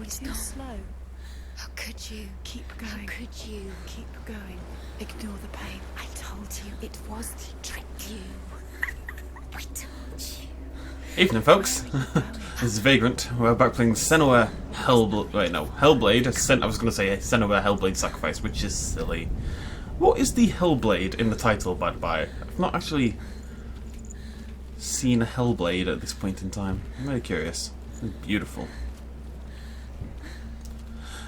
was too slow. How could you? Keep going. How could you? Keep going. Ignore the pain. I told you it was he tricked you. I told you. Evening, folks. This is Vagrant. We're back playing Hellblade. I was going to say Senua Hellblade Sacrifice, which is silly. What is the Hellblade in the title, by the by? I've not actually seen a Hellblade at this point in time. I'm very curious. It's beautiful.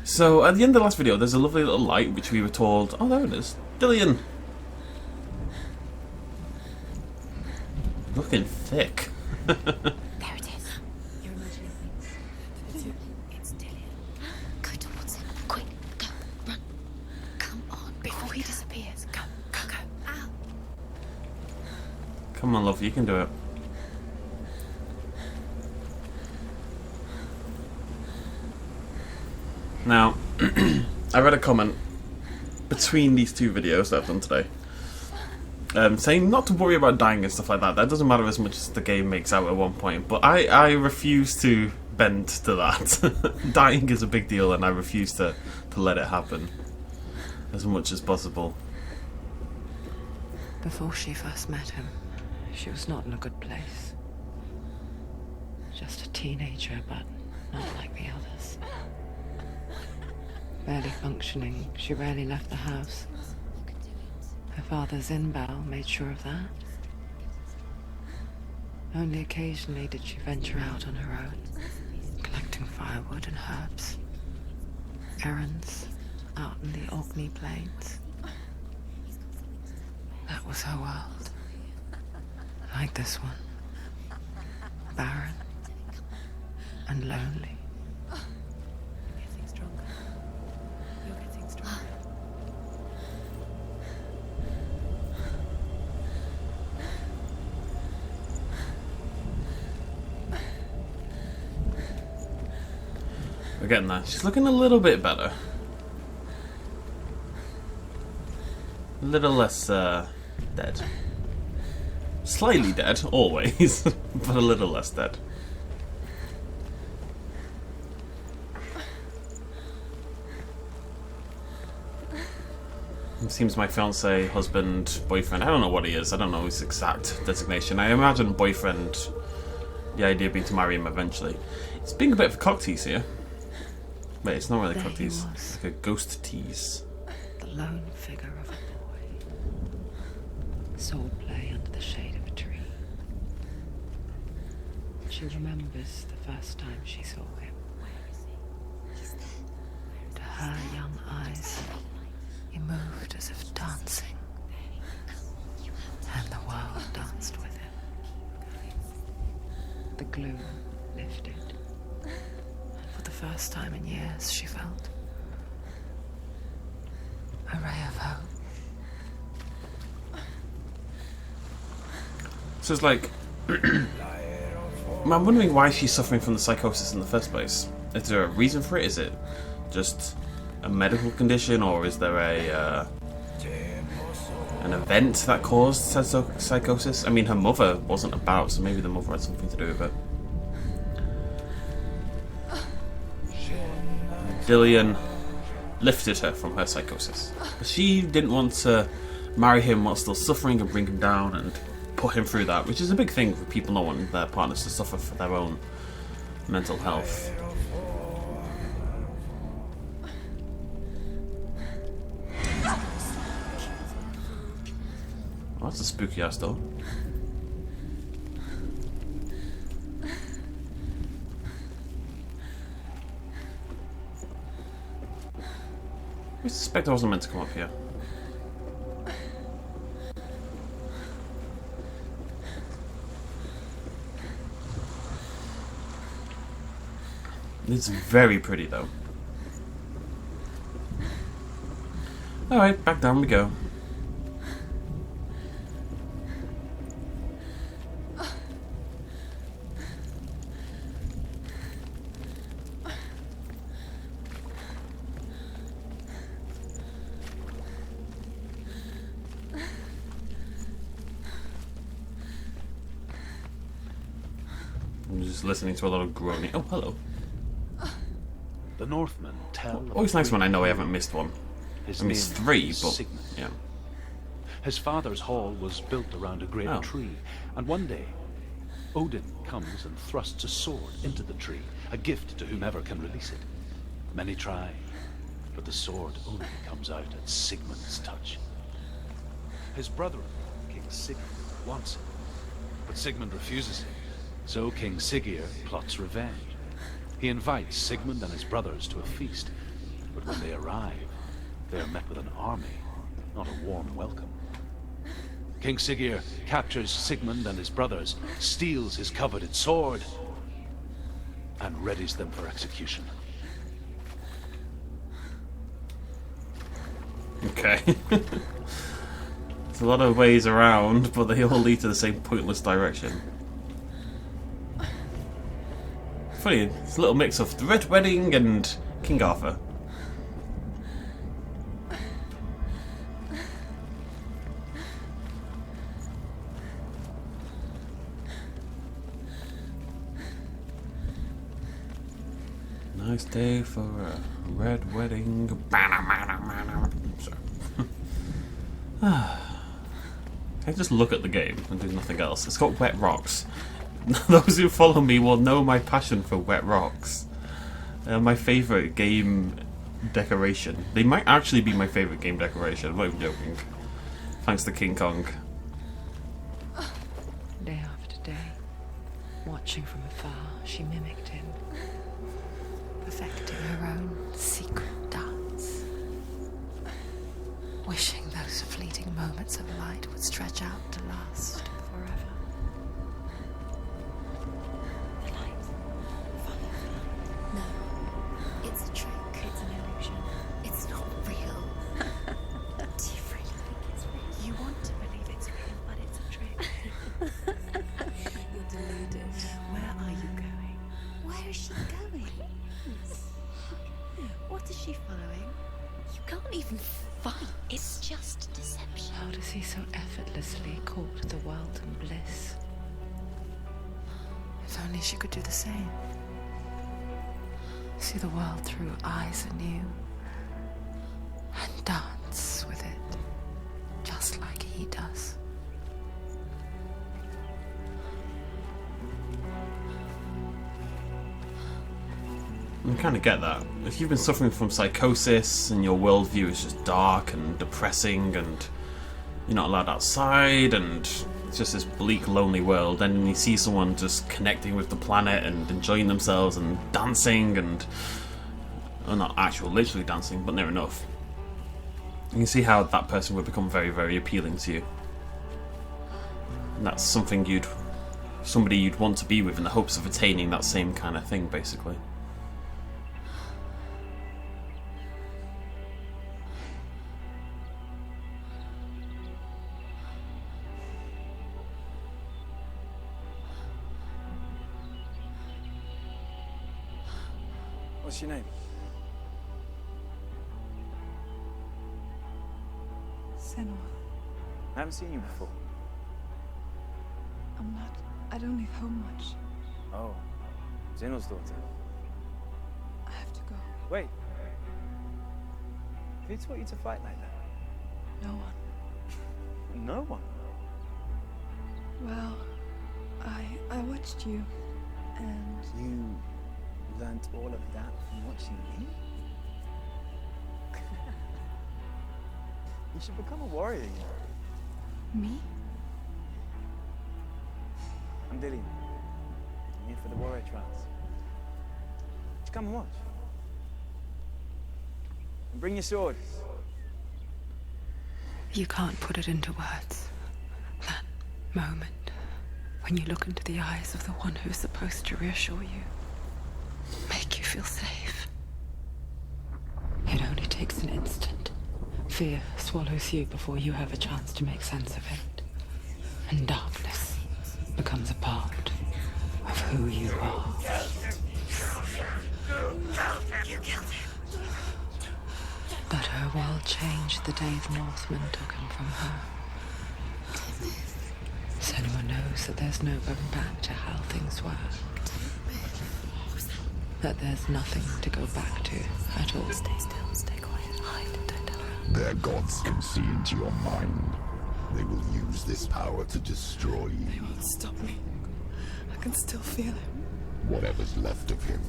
So, at the end of the last video, there's a lovely little light, which we were told... Oh, there it is. Dillian! Looking thick. There it is. You're imagining things. It's Dillian. Go towards him. Quick, go, run. Come on, before he disappears. Go, go, go. Ow. Come on, love, you can do it. Now, I read a comment between these two videos that I've done today, saying not to worry about dying and stuff like that. That doesn't matter as much as the game makes out at one point. But I refuse to bend to that. Dying is a big deal, and I refuse to let it happen as much as possible. Before she first met him, she was not in a good place. Just a teenager, but not like the others. Barely functioning, she rarely left the house. Her father's in-bow made sure of that. Only occasionally did she venture out on her own, collecting firewood and herbs. Errands out in the Orkney Plains. That was her world. Like this one. Barren and lonely. We're getting there. She's looking a little bit better. A little less dead. Slightly dead, always, but a little less dead. It seems my fiance, husband, boyfriend, I don't know what he is, I don't know his exact designation. I imagine boyfriend, the idea being to marry him eventually. It's being a bit of a cock tease here. Wait, it's not really a cock tease, it's like a ghost tease. The lone figure of a boy. Sword play under the shade of a tree. She remembers the first time she saw him. To her young eyes, he moved as if dancing, and the world danced with him. The gloom lifted, and for the first time in years she felt a ray of hope. So it's like... I'm wondering why she's suffering from the psychosis in the first place. Is there a reason for it? Is it just a medical condition, or is there an event that caused psychosis? I mean, her mother wasn't about, so maybe the mother had something to do with it. Dillian lifted her from her psychosis. She didn't want to marry him while still suffering and bring him down and put him through that, which is a big thing for people not wanting their partners to suffer for their own mental health. Oh, that's a spooky ass door. I suspect I wasn't meant to come up here. It's very pretty though. Alright, back down we go. I'm just listening to a lot of groaning. Oh, hello. The Northmen tell. Always nice when I know I haven't missed one. His I missed name 3, is but Sigmund. yeah. His father's hall was built around a great Oh. tree, and one day, Odin comes and thrusts a sword into the tree, a gift to whomever can release it. Many try, but the sword only comes out at Sigmund's touch. His brother, King Sigmund, wants it, but Sigmund refuses it. So King Siggeir plots revenge. He invites Sigmund and his brothers to a feast, but when they arrive, they are met with an army, not a warm welcome. King Siggeir captures Sigmund and his brothers, steals his coveted sword, and readies them for execution. Okay. There's a lot of ways around, but they all lead to the same pointless direction. Funny, it's a little mix of the Red Wedding and King Arthur. Nice day for a red wedding. Sorry. I just look at the game and do nothing else. It's got wet rocks. Those who follow me will know my passion for wet rocks. They're my favourite game decoration. They might actually be my favourite game decoration. I'm not even joking. Thanks to King Kong. Day after day, watching from afar, she mimicked him, perfecting her own secret dance, wishing those fleeting moments of light would stretch out to last forever. The light. Follow the light. No. It's a trick. It's an illusion. It's not real. Do you really think it's real? You want to believe it's real, but it's a trick. You're deluded. Where are you going? Where is she going? What is she following? You can't even fight. It's just deception. How does he so effortlessly court the world and bliss? If only she could do the same. See the world through eyes anew and dance with it, just like he does. I kind of get that. If you've been suffering from psychosis and your worldview is just dark and depressing and you're not allowed outside and it's just this bleak, lonely world, then you see someone just connecting with the planet and enjoying themselves and dancing and... well, not actual literally dancing, but near enough. You can see how that person would become very, very appealing to you. And that's something somebody you'd want to be with in the hopes of attaining that same kind of thing, basically. What's your name? Senua. I haven't seen you before. I don't leave home much. Oh, Zeno's daughter. I have to go. Wait. Who taught you to fight like that? No one. No one. Well, I watched you, and You learned all of that from watching me? You should become a warrior, you know. me? I'm Dillian. I'm here for the warrior trials. Just come and watch. And bring your sword. You can't put it into words. That moment when you look into the eyes of the one who's supposed to reassure you, make you feel safe. It only takes an instant. Fear swallows you before you have a chance to make sense of it. And darkness becomes a part of who you are. You killed him. But her world changed the day the Northmen took him from her. Senua knows that there's no going back to how things were. that there's nothing to go back to at all. Stay still, stay quiet, hide, don't tell her. Their gods can see into your mind. They will use this power to destroy They you. won't stop me. I can still feel him. Whatever's left of him,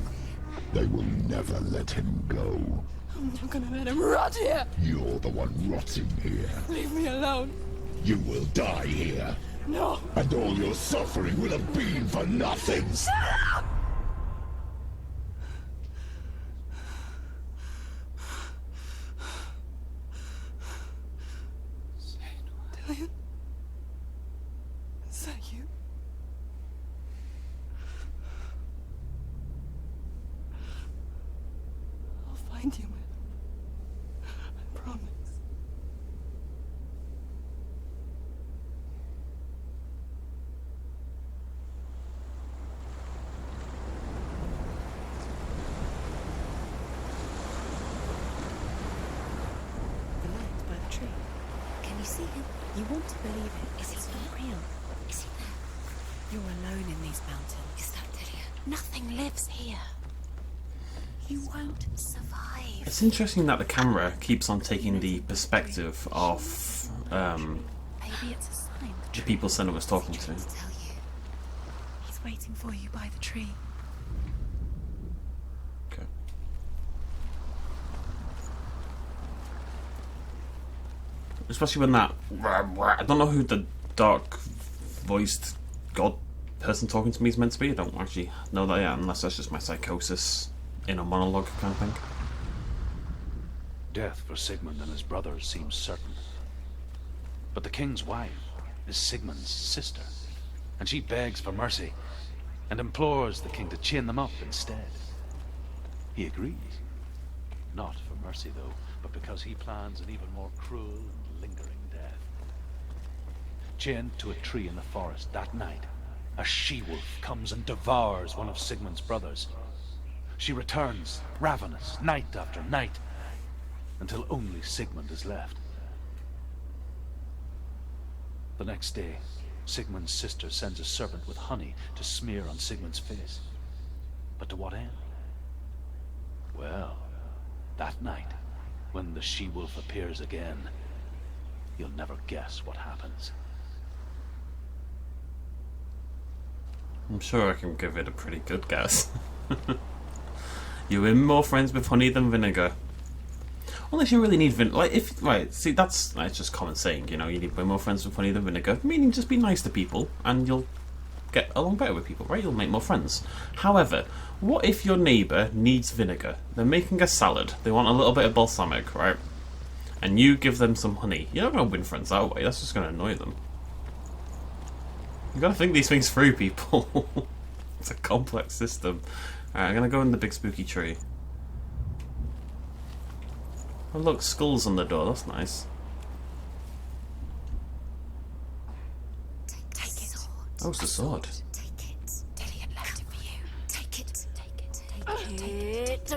they will never let him go. I'm not gonna let him rot here. You're the one rotting here. Leave me alone. You will die here. No. And all your suffering will have been for nothing. Shut up! Dillian? Is that you? I'll find you, man. I promise. The light by the tree. Can you see him? You want to believe it. Is he not real? Is he there? You're alone in these mountains. Is that Dillian? Nothing lives here. You won't survive. It's interesting that the camera keeps on taking the perspective of Maybe it's a sign. the people Senua was talking to. Tell you. He's waiting for you by the tree. Okay. Especially when that... I don't know who the dark-voiced god person talking to me is meant to be. I don't actually know that yet, unless that's just my psychosis in a monologue kind of thing. Death for Sigmund and his brothers seems certain. But the king's wife is Sigmund's sister, and she begs for mercy and implores the king to chain them up instead. He agrees. Not for mercy, though, but because he plans an even more cruel and lingering death. Chained to a tree in the forest that night, a she-wolf comes and devours one of Sigmund's brothers. She returns, ravenous, night after night, until only Sigmund is left. The next day, Sigmund's sister sends a serpent with honey to smear on Sigmund's face. But to what end? Well, that night, when the she-wolf appears again, you'll never guess what happens. I'm sure I can give it a pretty good guess. You win more friends with honey than vinegar. Unless you really need vinegar. Like, if... Right, see, that's just common saying, you know, you need way more friends with honey than vinegar. Meaning just be nice to people, and you'll get along better with people, right? You'll make more friends. However, what if your neighbour needs vinegar? They're making a salad. They want a little bit of balsamic, right? And you give them some honey. You're not going to win friends that way. That's just going to annoy them. You've got to think these things through, people. It's a complex system. Alright, I'm going to go in the big spooky tree. Oh look, skulls on the door, that's nice. Take it. Oh, it's the sword. Take it. Dillian left it for you. Take it. Take it. Take it.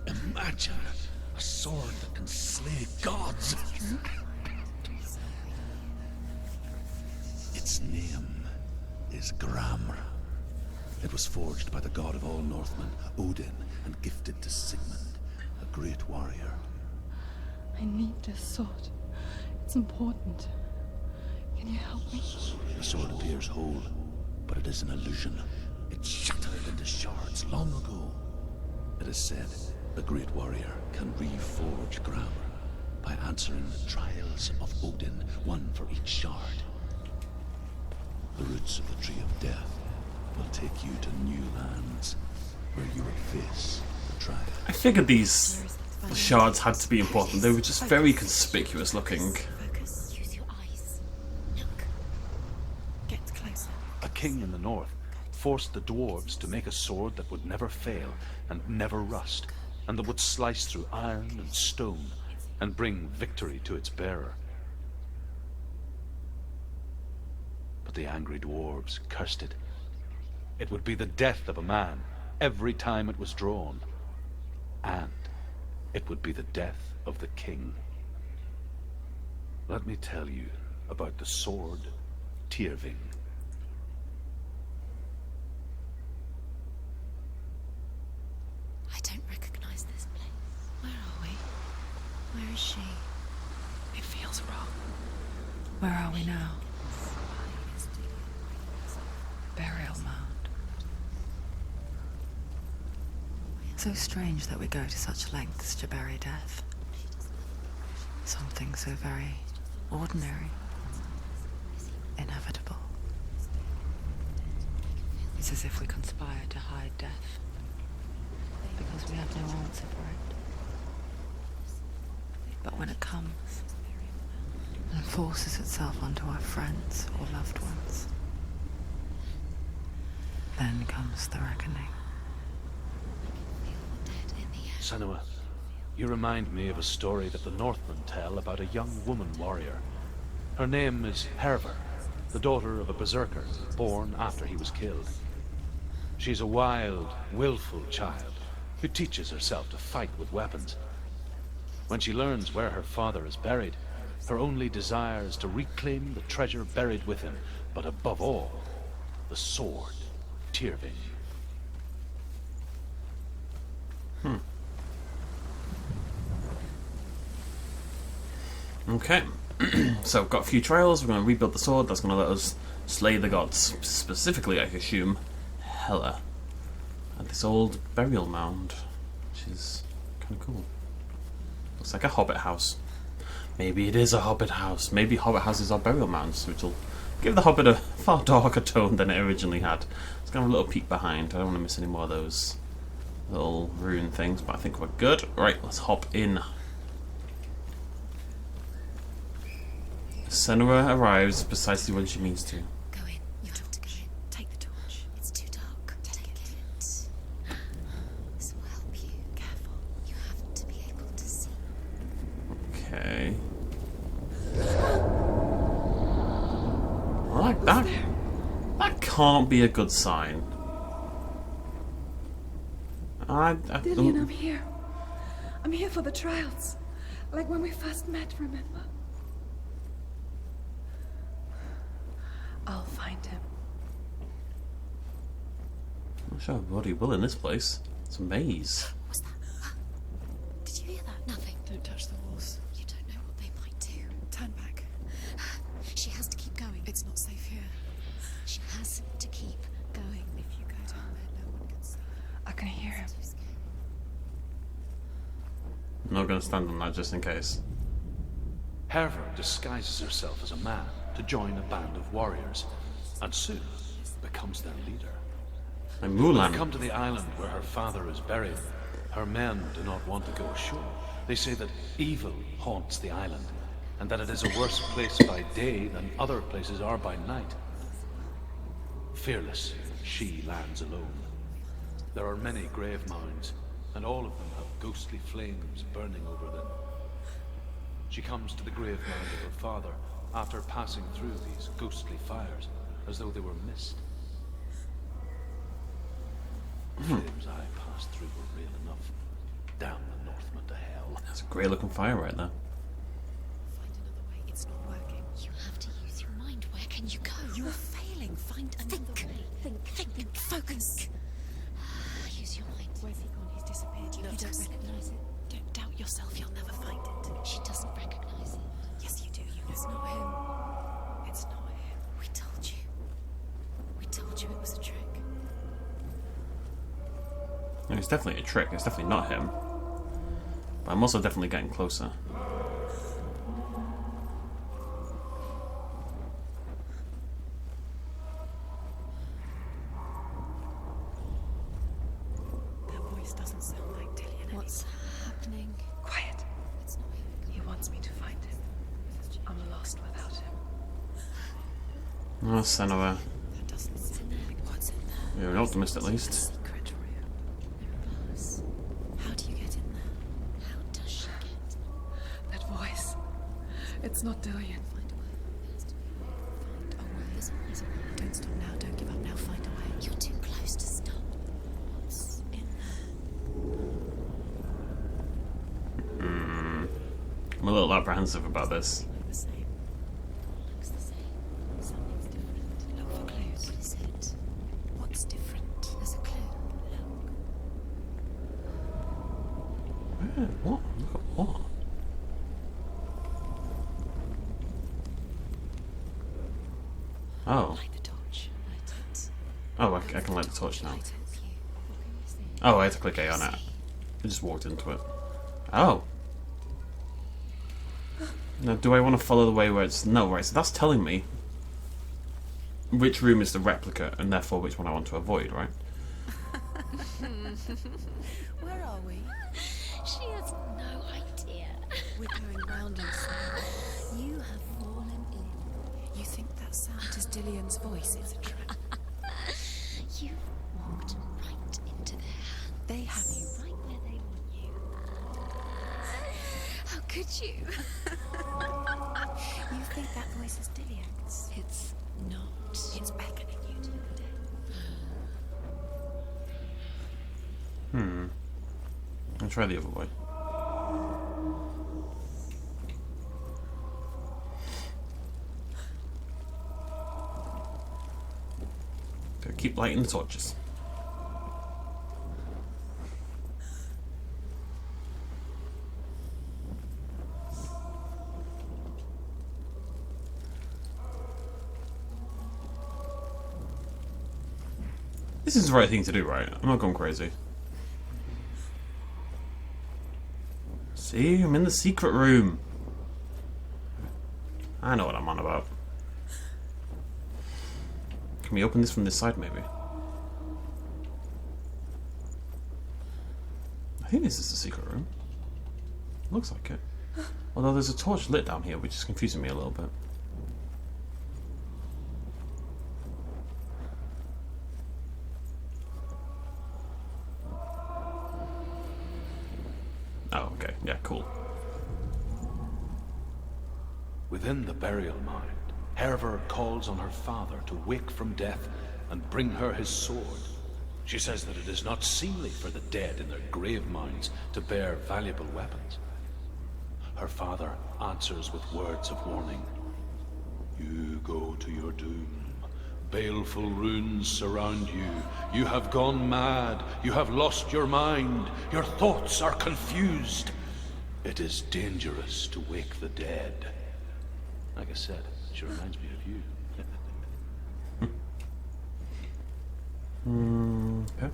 Imagine a sword that can slay gods. Its name is Gramr. It was forged by the god of all Northmen, Odin, and gifted to Sigmund, a great warrior. I need this sword. It's important. Can you help me? The sword appears whole, but it is an illusion. It shattered into shards long ago. It is said the great warrior can reforge Gramr by answering the trials of Odin, one for each shard. The roots of the tree of death will take you to new lands where you will face the trial. I figured these shards had to be important. They were just very conspicuous looking. Focus. Use your eyes. Look. Get closer. A king in the north forced the dwarves to make a sword that would never fail and never rust, and that would slice through iron and stone and bring victory to its bearer. But the angry dwarves cursed it. It would be the death of a man every time it was drawn, and it would be the death of the king. Let me tell you about the sword Tyrving. I don't recognize this place. Where are we? Where is she? It feels wrong. Where are we now? Burial mound. So strange that we go to such lengths to bury death. Something so very ordinary, inevitable. It's as if we conspire to hide death, because we have no answer for it. But when it comes and forces itself onto our friends or loved ones, then comes the reckoning. Senua, you remind me of a story that the Northmen tell about a young woman warrior. Her name is Hervor, the daughter of a berserker born after he was killed. She's a wild, willful child who teaches herself to fight with weapons. When she learns where her father is buried, her only desire is to reclaim the treasure buried with him, but above all, the sword, Tyrving. Okay. So, got a few trials. We're going to rebuild the sword. That's going to let us slay the gods. Specifically, I assume, Hela. At this old burial mound, which is kind of cool. Looks like a hobbit house. Maybe it is a hobbit house. Maybe hobbit houses are burial mounds, which will give the hobbit a far darker tone than it originally had. Let's go have a little peek behind. I don't want to miss any more of those little rune things, but I think we're good. Right, let's hop in. Senua arrives precisely when she means to. Go in. You have to go in. Take the torch. It's too dark. Take it. This will help you. Careful. You have to be able to see. Okay. Like that. That can't be a good sign. Dillian, I'm here. I'm here for the trials. Like when we first met, remember? I'll find him. I'm sure everybody will in this place. It's a maze. What's that? Did you hear that? Nothing. Don't touch the walls. You don't know what they might do. Turn back. She has to keep going. It's not safe here. She has to keep going. If you go down there, no one can see. I can hear him. I'm not going to stand on that just in case. Hervor disguises herself as a man to join a band of warriors, and soon becomes their leader. And When they Mulan. come to the island where her father is buried, her men do not want to go ashore. They say that evil haunts the island, and that it is a worse place by day than other places are by night. Fearless, she lands alone. There are many grave mounds, and all of them have ghostly flames burning over them. She comes to the grave mound of her father after passing through these ghostly fires, as though they were mist. The flames I passed through were real enough. Damn the Northmen to hell. That's a great looking fire right there. Find another way. It's not working. You have to use your mind. Where can you go? You are failing. Find another way. Think. Focus. Use your mind. Where's he gone? He's disappeared. You don't recognize it. Don't doubt yourself. You'll never find it. She doesn't recognize it. Yes, you do. You know. It's not him. It's not him. We told you. We told you it was a trick. No, it's definitely a trick. It's definitely not him. But I'm also definitely getting closer. That voice doesn't sound like Dillian. What's happening? Quiet. It's not him. He wants me to find him. I'm lost without him. Oh, Senua. That doesn't sound like what's in there. You're an optimist at least. Secret room. Embarks. How do you get in there? How does she get? That voice. It's not Dillian. Find a way. Find a way. There's always a way. Don't stop now. Don't give up now. Find a way. You're too close to stop. What's in there? I'm a little apprehensive about this. The same. Looks the same. Something's different. Look for clues. What is it? What's different? There's a clue. Look. What? Look at what? Oh. Light the torch. Light it. Oh, I can light the torch now. Light it. What can you see? Oh, I had to click A on it. I just walked into it. Oh. Now, do I want to follow the way where it's... No, right, so that's telling me which room is the replica, and therefore which one I want to avoid, right? Where are we? She has no idea. We're going round in circles. You have fallen in. You think that sound is Dillian's voice? It's a trap. You've walked right into their hands. They have you right where they want you. How could you? You think that voice is Dillian's? It's not. It's beckoning you to the dead. I'll try the other way. Gotta keep lighting the torches. This is the right thing to do, right? I'm not going crazy. See, I'm in the secret room. I know what I'm on about. Can we open this from this side, maybe? I think this is the secret room. Looks like it. Although there's a torch lit down here, which is confusing me a little bit. Oh, okay. Yeah, cool. Within the burial mound, Hervor calls on her father to wake from death and bring her his sword. She says that it is not seemly for the dead in their grave mounds to bear valuable weapons. Her father answers with words of warning. You go to your doom. Baleful runes surround you. You have gone mad. You have lost your mind. Your thoughts are confused. It is dangerous to wake the dead. Like I said, she reminds me of you. Okay.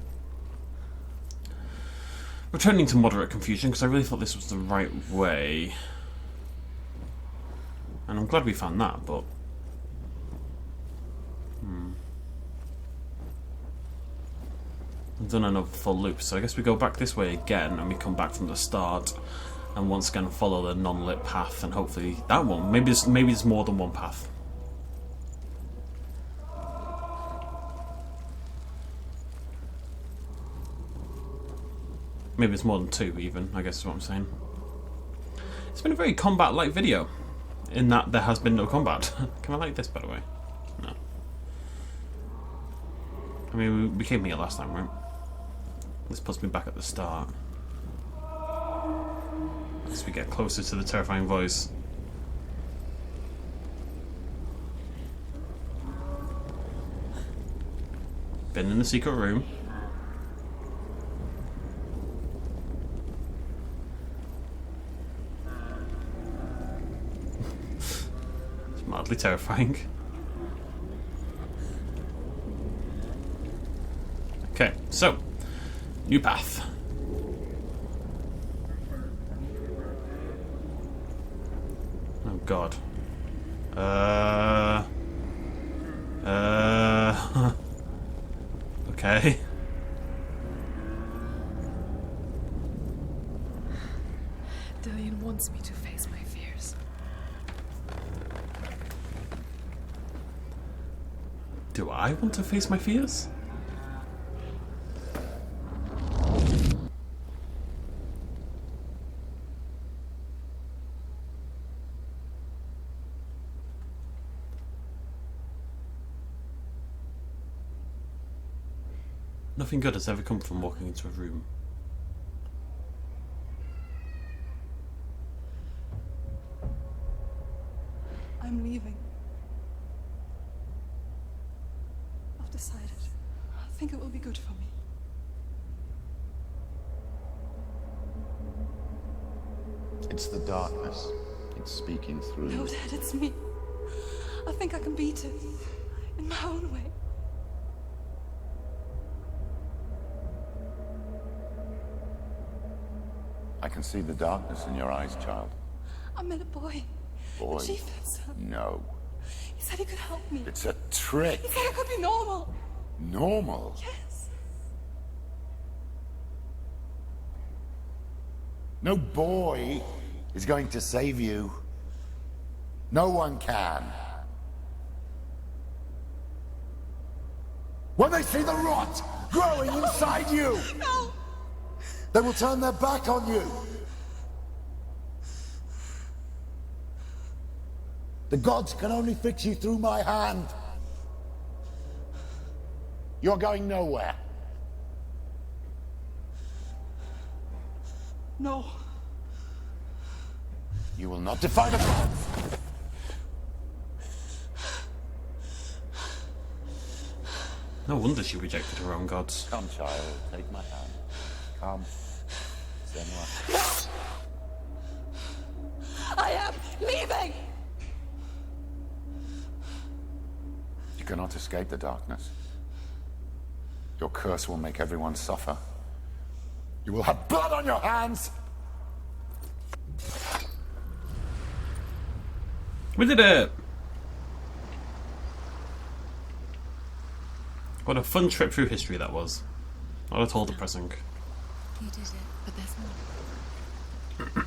Returning to moderate confusion, because I really thought this was the right way. And I'm glad we found that, but... I've done another full loop, so I guess we go back this way again, and we come back from the start, and once again follow the non-lit path, and hopefully that one. Maybe there's more than one path. Maybe it's more than two, even, I guess is what I'm saying. It's been a very combat-like video, in that there has been no combat. Can I like this, by the way? No. I mean, we came here last time, right? This puts me back at the start. As we get closer to the terrifying voice. Been in the secret room. It's mildly terrifying. Okay, so new path. Oh God. Okay. Dillian wants me to face my fears. Do I want to face my fears? Nothing good has ever come from walking into a room. I'm leaving. I've decided. I think it will be good for me. It's the darkness. It's speaking through No, you. Dad, it's me. I think I can beat it. In my own way. I can see the darkness in your eyes, child. I met a boy. Boy. The chief himself. No. He said he could help me. It's a trick. He said I could be normal. Normal. Yes. No boy is going to save you. No one can. When they see the rot growing inside you, No. they will turn their back on you. The gods can only fix you through my hand. You're going nowhere. No. You will not defy the gods. No wonder she rejected her own gods. Come, child, take my hand. Come. Senua. I am leaving. You cannot escape the darkness. Your curse will make everyone suffer. You will have blood on your hands! We did it! What a fun trip through history that was. Not at all depressing. You did it, but there's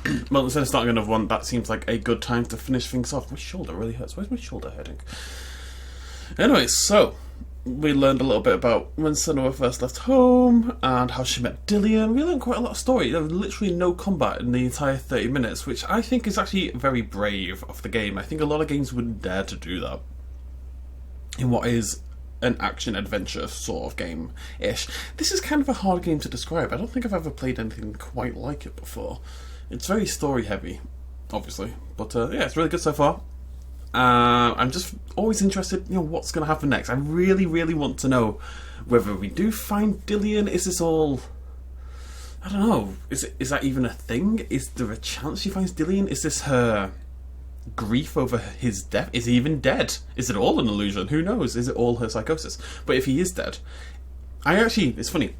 more. Well, instead of starting another one, that seems like a good time to finish things off. My shoulder really hurts. Where's my shoulder hurting? Anyway, so we learned a little bit about when Senua first left home and how she met Dillion. We learned quite a lot of story. There was literally no combat in the entire 30 minutes, which I think is actually very brave of the game. I think a lot of games wouldn't dare to do that in what is an action-adventure sort of game-ish. This is kind of a hard game to describe. I don't think I've ever played anything quite like it before. It's very story-heavy, obviously. But yeah, it's really good so far. I'm just always interested, what's going to happen next. I really, really want to know whether we do find Dillion. Is this all... I don't know. Is that even a thing? Is there a chance she finds Dillion? Is this her grief over his death? Is he even dead? Is it all an illusion? Who knows? Is it all her psychosis? But if he is dead... it's funny.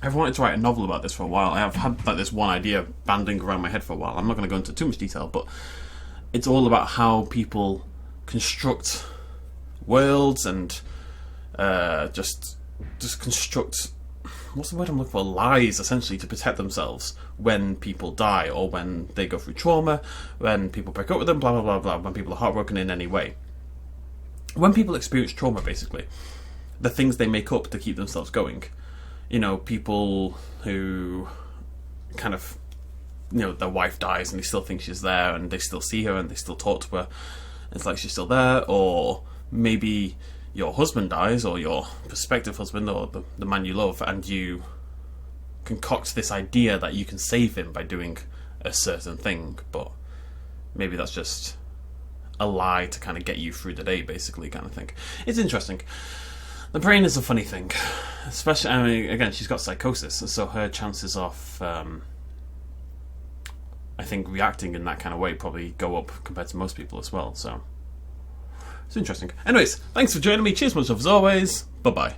I've wanted to write a novel about this for a while. I have had this one idea banding around my head for a while. I'm not going to go into too much detail, but it's all about how people construct worlds and just construct, what's the word I'm looking for? Lies, essentially, to protect themselves when people die or when they go through trauma, when people break up with them, blah, blah, blah, blah, when people are heartbroken in any way. When people experience trauma, basically, the things they make up to keep themselves going. People who kind of, their wife dies and they still think she's there and they still see her and they still talk to her. It's like she's still there. Or maybe your husband dies, or your prospective husband, or the man you love, and you concoct this idea that you can save him by doing a certain thing, but maybe that's just a lie to kind of get you through the day, basically, kind of thing. It's interesting. The brain is a funny thing, especially, again, she's got psychosis, and so her chances of, I think, reacting in that kind of way probably go up compared to most people as well, so it's interesting. Anyways, thanks for joining me, cheers much love as always, bye-bye.